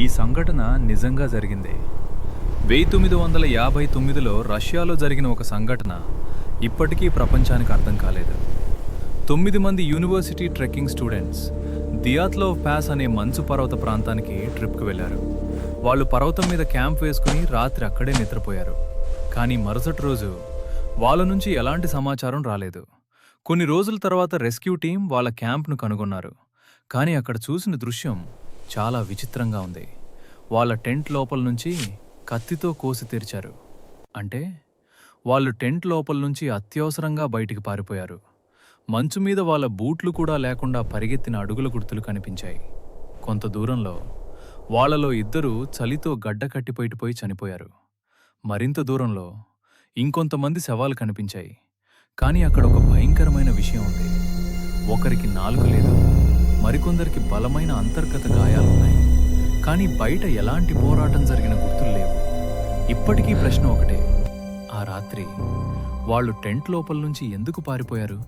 ఈ సంఘటన నిజంగా జరిగిందే. 1959లో రష్యాలో జరిగిన ఒక సంఘటన ఇప్పటికీ ప్రపంచానికి అర్థం కాలేదు. 9 మంది యూనివర్సిటీ ట్రెక్కింగ్ స్టూడెంట్స్ దియాత్లోవ్ పాస్ అనే మంచు పర్వత ప్రాంతానికి ట్రిప్కి వెళ్లారు. వాళ్ళు పర్వతం మీద క్యాంప్ వేసుకుని రాత్రి అక్కడే నిద్రపోయారు. కానీ మరుసటి రోజు వాళ్ళ నుంచి ఎలాంటి సమాచారం రాలేదు. కొన్ని రోజుల తర్వాత రెస్క్యూ టీం వాళ్ళ క్యాంప్ను కనుగొన్నారు. కానీ అక్కడ చూసిన దృశ్యం చాలా విచిత్రంగా ఉంది. వాళ్ళ టెంట్ లోపల నుంచి కత్తితో కోసి తెరిచారు. అంటే వాళ్ళు టెంట్ లోపల నుంచి అత్యవసరంగా బయటికి పారిపోయారు. మంచు మీద వాళ్ళ బూట్లు కూడా లేకుండా పరిగెత్తిన అడుగుల గుర్తులు కనిపించాయి. కొంత దూరంలో వాళ్ళలో ఇద్దరు చలితో గడ్డ కట్టిపోయిపోయి చనిపోయారు. మరింత దూరంలో ఇంకొంతమంది శవాలు కనిపించాయి. కానీ అక్కడ ఒక భయంకరమైన విషయం ఉంది. ఒకరికి నాలుక లేదు, మరికొందరికి బలమైన అంతర్గత గాయాలున్నాయి. కానీ బయట ఎలాంటి పోరాటం జరిగిన గుర్తులు లేవు. ఇప్పటికీ ప్రశ్న ఒకటే, ఆ రాత్రి వాళ్ళు టెంట్ లోపల నుంచి ఎందుకు పారిపోయారు?